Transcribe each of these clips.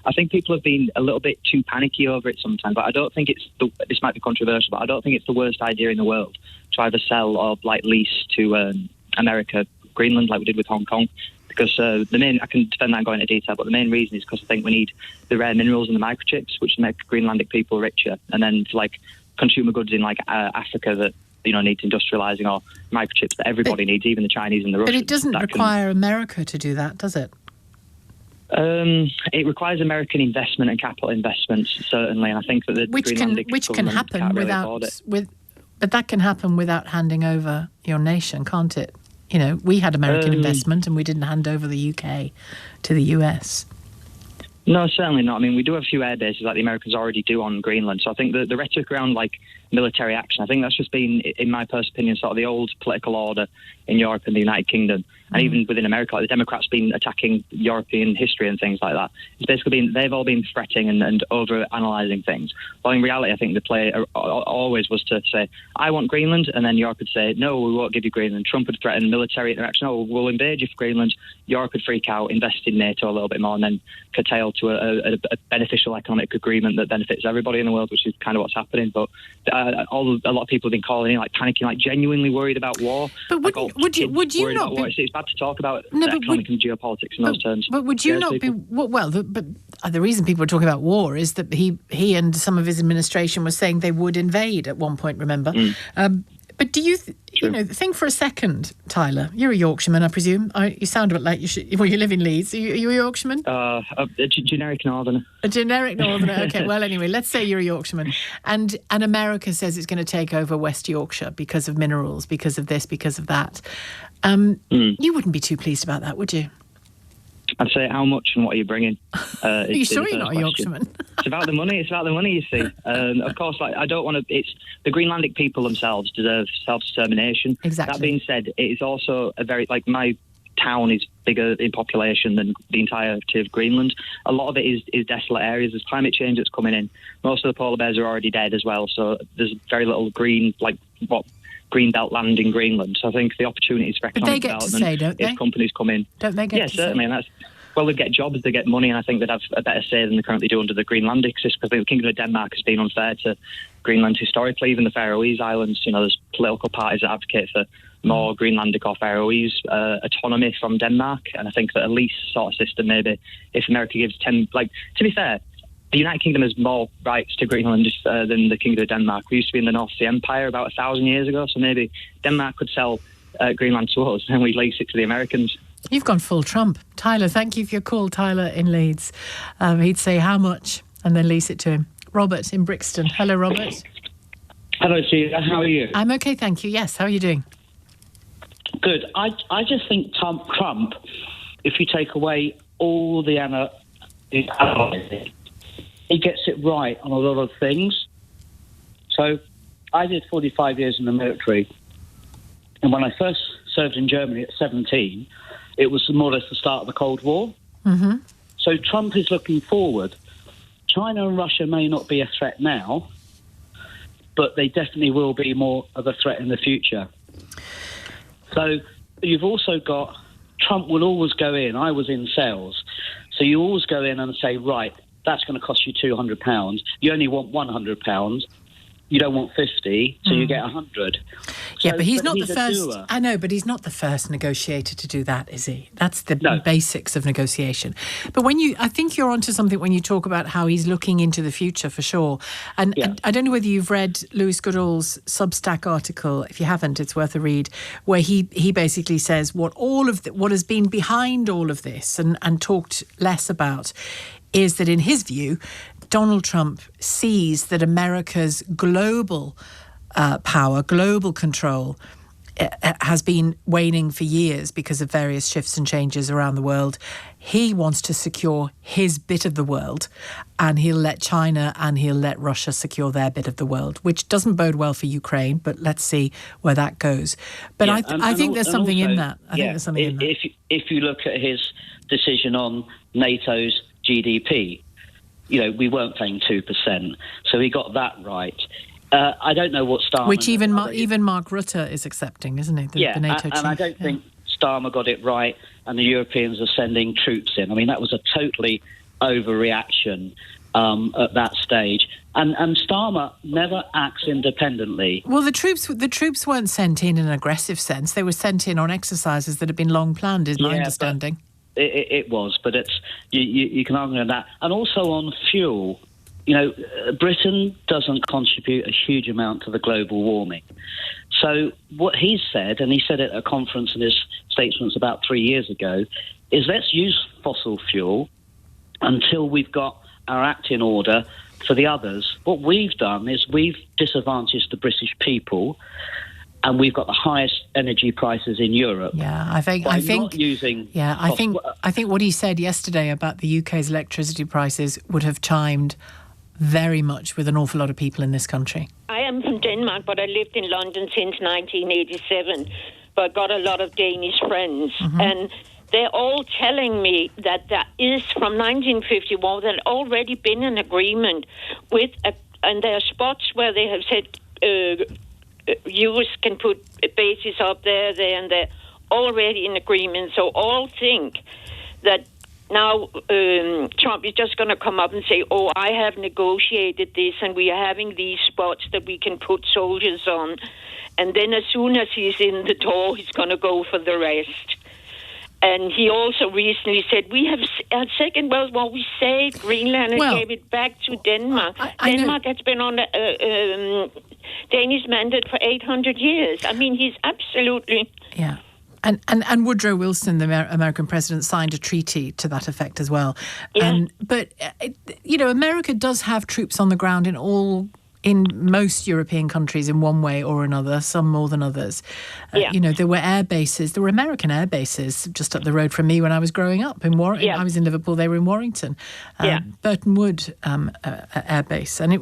I think people have been a little bit too panicky over it sometimes, but I don't think this might be controversial, but I don't think it's the worst idea in the world to either sell or lease to America, Greenland, like we did with Hong Kong. Because I can defend that and go into detail, but the main reason is because I think we need the rare minerals and the microchips, which make Greenlandic people richer, and then for consumer goods in Africa that needs industrialising, or microchips that everybody needs, even the Chinese and the Russians. But it doesn't require America to do that, does it? It requires American investment and capital investments, certainly, and I think that the which can happen but that can happen without handing over your nation, can't it? We had American investment and we didn't hand over the UK to the US. No, certainly not. I mean, we do have a few air bases like the Americans already do on Greenland. So I think the rhetoric around military action, I think that's just been, in my personal opinion, sort of the old political order in Europe and the United Kingdom. And even within America, the Democrats been attacking European history and things like that. It's basically they've all been fretting and over-analysing things. Well, in reality, I think the play always was to say, I want Greenland, and then Europe would say, no, we won't give you Greenland. Trump would threaten military interaction. Oh, we'll invade you for Greenland. Europe would freak out, invest in NATO a little bit more, and then curtail to a beneficial economic agreement that benefits everybody in the world, which is kind of what's happening. But a lot of people have been calling in, panicking, genuinely worried about war. But would you not be... It's bad to talk about economic and geopolitics in those terms. But would you not be... Well, the reason people are talking about war is that he and some of his administration was saying they would invade at one point, remember? But do you, think for a second, Tyler, you're a Yorkshireman, I presume. You sound a bit like you should... Well, you live in Leeds. Are you a Yorkshireman? A generic northerner. A generic northerner, okay. Well, anyway, let's say you're a Yorkshireman. And America says it's going to take over West Yorkshire because of minerals, because of this, because of that. You wouldn't be too pleased about that, would you? I'd say how much and what are you bringing? Are you sure you're not a Yorkshireman? It's about the money. It's about the money, you see. Of course, I don't want to... It's the Greenlandic people themselves deserve self-determination. Exactly. That being said, it is also a very... my town is bigger in population than the entirety of Greenland. A lot of it is desolate areas. There's climate change that's coming in. Most of the polar bears are already dead as well, so there's very little green belt land in Greenland. So I think the opportunities for economic development, they get to say, don't they? If companies come in, don't they get? Yeah, certainly, and that's... Well, they get jobs, they get money, and I think they'd have a better say than they currently do under the Greenlandic system. Because the Kingdom of Denmark has been unfair to Greenland historically. Even the Faroese Islands, there's political parties that advocate for more Greenlandic or Faroese autonomy from Denmark. And I think that a lease sort of system, maybe if America gives 10, to be fair, the United Kingdom has more rights to Greenland than the Kingdom of Denmark. We used to be in the North Sea Empire about 1,000 years ago, so maybe Denmark could sell Greenland to us, and we'd lease it to the Americans. You've gone full Trump. Tyler, thank you for your call, Tyler in Leeds. He'd say how much and then lease it to him. Robert in Brixton. Hello, Robert. Hello, Sheila. How are you? I'm okay, thank you. Yes, how are you doing? Good. I just think Trump, if you take away all the analysis, he gets it right on a lot of things. So I did 45 years in the military, and when I first served in Germany at 17, it was more or less the start of the Cold War. Mm-hmm. So Trump is looking forward. China and Russia may not be a threat now, but they definitely will be more of a threat in the future. So you've also got, Trump will always go in. I was in sales. So you always go in and say, right, that's going to cost you £200. You only want £100. You don't want 50, so you get 100. Yeah, but he's not the first. I know, but he's not the first negotiator to do that, is he? That's the basics of negotiation. But I think you're onto something when you talk about how he's looking into the future for sure. And I don't know whether you've read Lewis Goodall's Substack article. If you haven't, it's worth a read, where he basically says what has been behind all of this and talked less about is that in his view, Donald Trump sees that America's global power, global control has been waning for years because of various shifts and changes around the world. He wants to secure his bit of the world, and he'll let China and he'll let Russia secure their bit of the world, which doesn't bode well for Ukraine, but let's see where that goes. But I think there's something in that. I think there's something in that. If you look at his decision on NATO's GDP, we weren't paying 2%, so he got that right. I don't know what Starmer... Which even Mark Rutte is accepting, isn't he? The NATO chief. And I don't think Starmer got it right, and the Europeans are sending troops in. I mean, that was a totally overreaction at that stage. And Starmer never acts independently. Well, the troops weren't sent in an aggressive sense. They were sent in on exercises that had been long planned, is my understanding. It was, but it's you can argue on that. And also on fuel. Britain doesn't contribute a huge amount to the global warming. So what he's said, and he said it at a conference in his statements about 3 years ago, is let's use fossil fuel until we've got our act in order for the others. What we've done is we've disadvantaged the British people, and we've got the highest energy prices in Europe. Yeah, I think what he said yesterday about the UK's electricity prices would have chimed very much with an awful lot of people in this country. I am from Denmark, but I lived in London since 1987. But I got a lot of Danish friends, and they're all telling me that there is, from 1951, there's already been an agreement with, and there are spots where they have said US can put bases up there, and they're already in agreement. So all think that now Trump is just going to come up and say, oh, I have negotiated this and we are having these spots that we can put soldiers on. And then as soon as he's in the door, he's going to go for the rest. And he also recently said, we have a Second World War, we saved Greenland and gave it back to Denmark. Denmark has been on a Danish mandate for 800 years. I mean, he's absolutely... Yeah. And Woodrow Wilson, the American president, signed a treaty to that effect as well. Yeah. But America does have troops on the ground in most European countries in one way or another, some more than others. There were air bases. There were American air bases just up the road from me when I was growing up in Warrington. I was in Liverpool. They were in Warrington. Burton Wood Air Base. And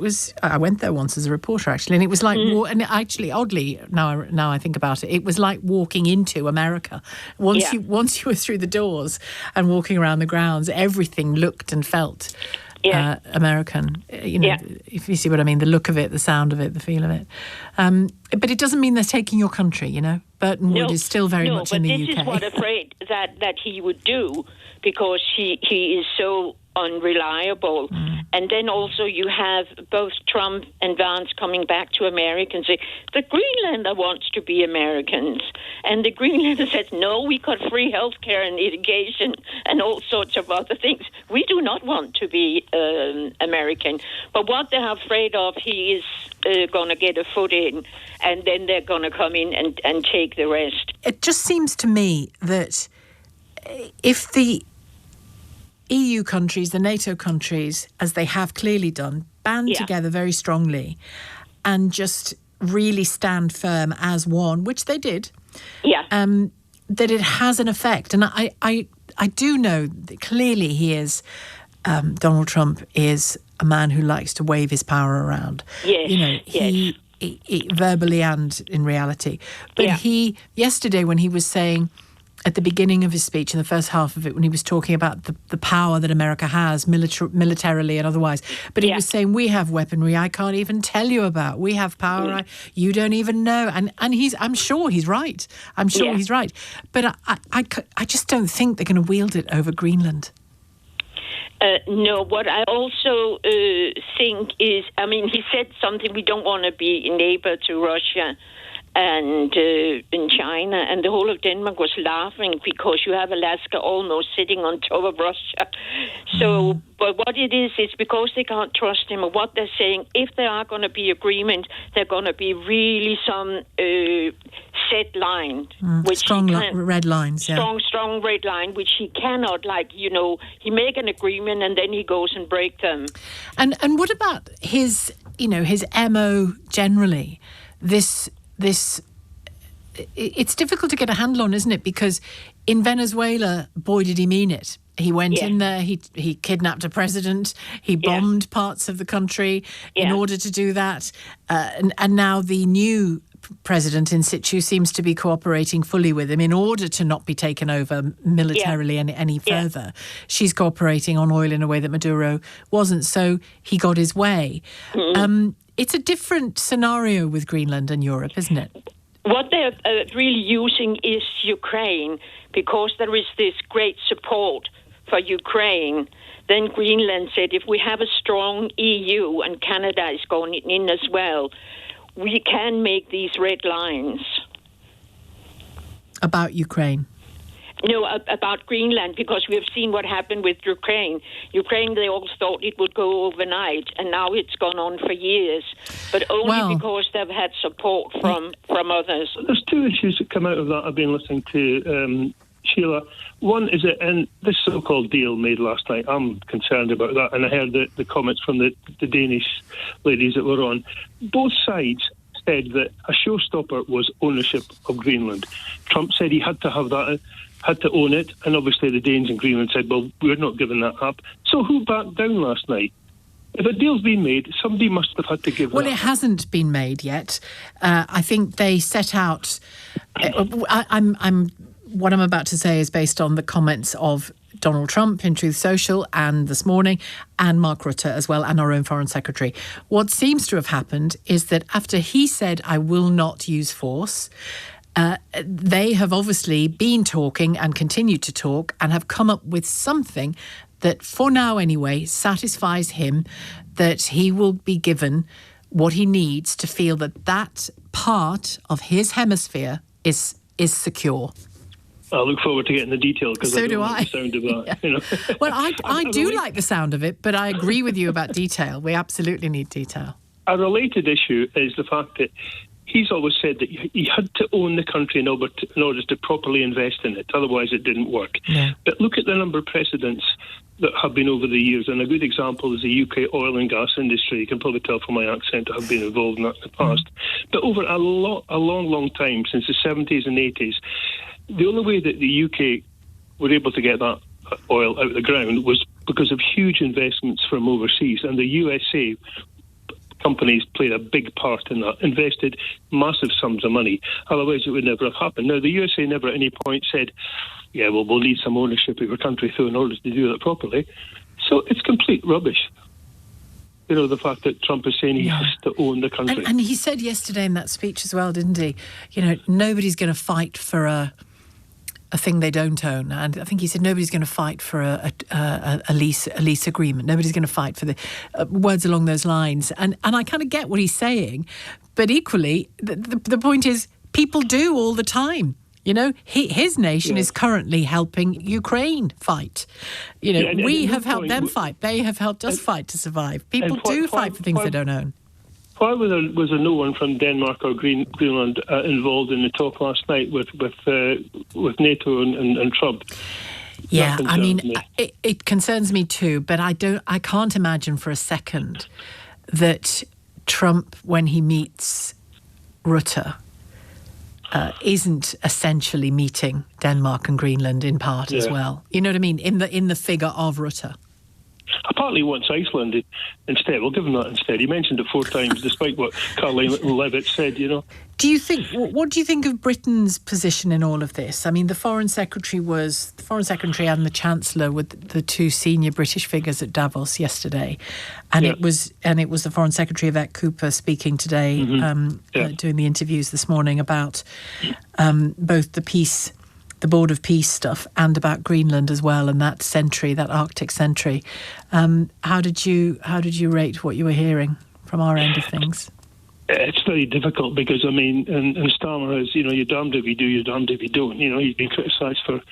I went there once as a reporter, actually. And it was like, and actually, oddly, now I think about it, it was like walking into America. Once you were through the doors and walking around the grounds, everything looked and felt American, if you see what I mean, the look of it, the sound of it, the feel of it. But it doesn't mean they're taking your country, Burton Wood is still very much in the UK. No, but this is what I'm afraid that he would do, because he is so unreliable. And then also you have both Trump and Vance coming back to America and say, the Greenlander wants to be Americans. And the Greenlander says, no, we got free health care and irrigation and all sorts of other things. We do not want to be American. But what they're afraid of, he is going to get a foot in, and then they're going to come in and take the rest. It just seems to me that if the EU countries, the NATO countries, as they have clearly done, band together very strongly and just really stand firm as one, which they did, that it has an effect. And I do know that clearly Donald Trump is a man who likes to wave his power around. Yes. He verbally and in reality. But yesterday when he was saying, at the beginning of his speech, in the first half of it, when he was talking about the power that America has militarily and otherwise. But he was saying, we have weaponry I can't even tell you about. We have power you don't even know. And I'm sure he's right. I'm sure he's right. But I just don't think they're going to wield it over Greenland. No, what I also think is, he said something, we don't want to be a neighbor to Russia and in China, and the whole of Denmark was laughing because you have Alaska almost sitting on top of Russia. So, but what it is because they can't trust him. And what they're saying, if there are going to be agreement, they're going to be really some set line, which strong red lines, strong red line, which he cannot, he make an agreement and then he goes and break them. And what about his MO generally? This it's difficult to get a handle on, isn't it? Because in Venezuela, boy, did he mean it. He went in there, he kidnapped a president, he bombed parts of the country in order to do that. And now the new president in situ seems to be cooperating fully with him in order to not be taken over militarily any further. She's cooperating on oil in a way that Maduro wasn't, so he got his way. It's a different scenario with Greenland and Europe, isn't it? What they're really using is Ukraine, because there is this great support for Ukraine then Greenland said, if we have a strong EU, and Canada is going in as well, we can make these red lines. About Ukraine? No, about Greenland, because we have seen what happened with Ukraine. Ukraine, they all thought it would go overnight, and now it's gone on for years, but only because they've had support from others. There's two issues that come out of that I've been listening to, Sheila. One is that in this so-called deal made last night, I'm concerned about that, and I heard the comments from the Danish ladies that were on. Both sides said that a showstopper was ownership of Greenland. Trump said he had to have that, had to own it, and obviously the Danes in Greenland said, well, we're not giving that up. So who backed down last night? If a deal's been made, somebody must have had to give Well, that it hasn't been made yet. I think they set out... What I'm about to say is based on the comments of Donald Trump in Truth Social and This Morning, and Mark Rutte as well, and our own Foreign Secretary. What seems to have happened is that after he said, I will not use force, they have obviously been talking and continued to talk and have come up with something that, for now anyway, satisfies him that he will be given what he needs to feel that that part of his hemisphere is secure. I look forward to getting the detail, because so I don't like the sound of that. You know. Well, I do like the sound of it, but I agree with you about detail. We absolutely need detail. A related issue is the fact that he's always said that he had to own the country in order to properly invest in it. Otherwise, it didn't work. Yeah. But look at the number of precedents that have been over the years, and a good example is the UK oil and gas industry. You can probably tell from my accent I have been involved in that in the past. But over a long time, since the 70s and 80s, the only way that the UK were able to get that oil out of the ground was because of huge investments from overseas, and the USA companies played a big part in that, invested massive sums of money. Otherwise, it would never have happened. Now, the USA never at any point said, yeah, well, we'll need some ownership of your country through in order to do that properly. So it's complete rubbish. You know, the fact that Trump is saying he has to own the country. And he said yesterday in that speech as well, didn't he? You know, nobody's going to fight for a thing they don't own. And I think he said nobody's going to fight for a lease agreement. Nobody's going to fight for the words along those lines. And I kind of get what he's saying, but equally, the point is people do all the time. You know, his nation is currently helping Ukraine fight. You know, we have helped them fight. They have helped us fight to survive. People do fight for things they don't own. Why was there no one from Denmark or Greenland involved in the talk last night with NATO and Trump? Yeah, I mean, it concerns me too, but I can't imagine for a second that Trump, when he meets Rutte, isn't essentially meeting Denmark and Greenland in part as well. You know what I mean? In the figure of Rutte. Partly wants Iceland instead. We'll give him that instead. He mentioned it 4 times, despite what Caroline Levitt said, you know. What do you think of Britain's position in all of this? I mean, the Foreign Secretary and the Chancellor were the 2 senior British figures at Davos yesterday. And it was the Foreign Secretary, Yvette Cooper, speaking today, doing the interviews this morning about both the Board of Peace stuff and about Greenland as well, and that Arctic sentry. How did you rate what you were hearing from our end of things? It's very difficult because, I mean, and Starmer is, you know, you're damned if you do, you're damned if you don't. You know, he's been criticised for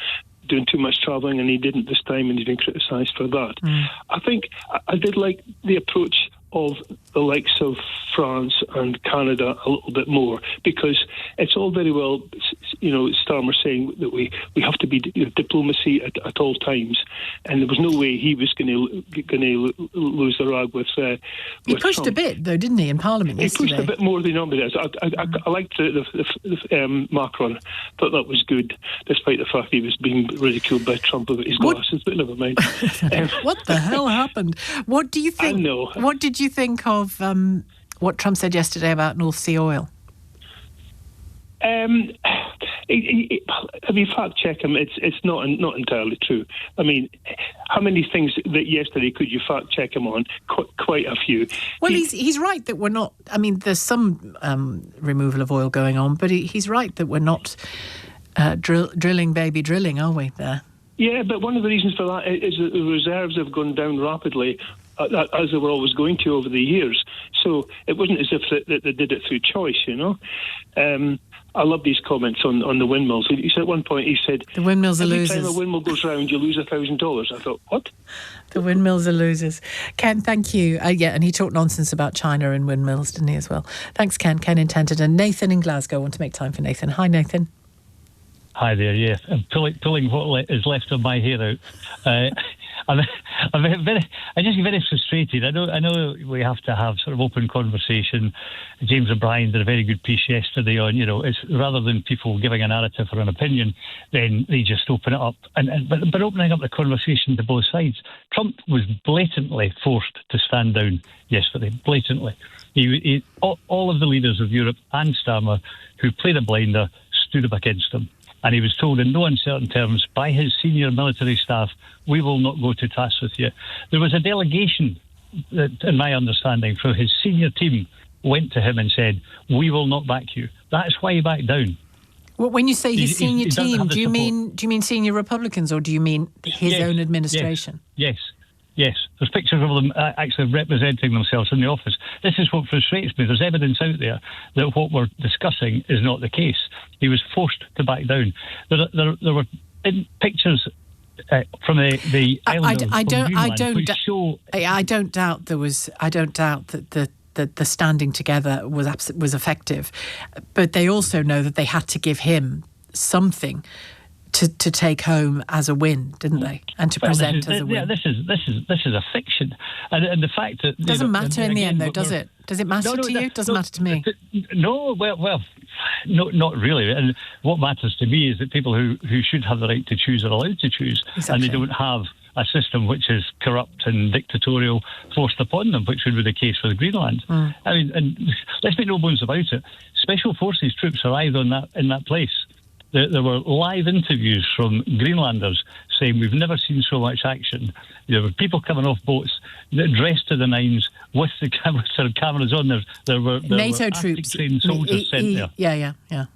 doing too much travelling, and he didn't this time, and he's been criticised for that. I think I did like the approach of the likes of France and Canada a little bit more, because it's all very well, you know, Starmer saying that we have to be diplomacy at all times, and there was no way he was going to lose the rag with he pushed Trump. A bit, though, didn't he, in Parliament yesterday? He pushed a bit more than he normally does. I liked the Macron. Thought that was good, despite the fact he was being ridiculed by Trump about his glasses, but never mind. What the hell happened? What do you think? I know. What did you think of what Trump said yesterday about North Sea oil? If you fact check him, it's not entirely true. I mean, how many things that yesterday could you fact check him on? Quite a few. Well, he's right that we're not. I mean, there's some removal of oil going on, but he's right that we're not drilling, baby, drilling, are we? There. Yeah, but one of the reasons for that is that the reserves have gone down rapidly, as they were always going to over the years. So it wasn't as if that they did it through choice, you know. I love these comments on the windmills. He said at one point, he said, the windmills are losers. Every time a windmill goes round, you lose $1,000. I thought, what? The windmills are losers. Ken, thank you. Yeah, and he talked nonsense about China and windmills, didn't he, as well? Thanks, Ken. Ken in Tenterden. Nathan in Glasgow. I want to make time for Nathan. Hi, Nathan. Hi there, yes. I'm pulling what is left of my hair out. I'm just very frustrated. I know we have to have sort of open conversation. James O'Brien did a very good piece yesterday on, it's rather than people giving a narrative or an opinion, then they just open it up. But opening up the conversation to both sides, Trump was blatantly forced to stand down yesterday, blatantly. All of the leaders of Europe and Starmer who played a blinder stood up against him. And he was told in no uncertain terms by his senior military staff, we will not go to task with you. There was a delegation, in my understanding, from his senior team went to him and said, we will not back you. That's why he backed down. Well, when you say his senior team, do you mean senior Republicans or do you mean his own administration? Yes, there's pictures of them actually representing themselves in the office. This is what frustrates me. There's evidence out there that what we're discussing is not the case. He was forced to back down. There were pictures from the island of Greenland which show... I don't doubt that the standing together was effective, but they also know that they had to give him something to take home as a win, didn't they? And to present as a win. Yeah, this is a fiction, and the fact that doesn't matter in the end, though, does it? Does it matter to you? Doesn't matter to me. No, well, no, not really. And what matters to me is that people who should have the right to choose are allowed to choose, exactly. And they don't have a system which is corrupt and dictatorial forced upon them, which would be the case with Greenland. I mean, and let's make no bones about it. Special Forces troops arrived in that place. There were live interviews from Greenlanders saying we've never seen so much action. There were people coming off boats dressed to the nines with the cameras on. There were NATO troops, trained soldiers sent there. Yeah.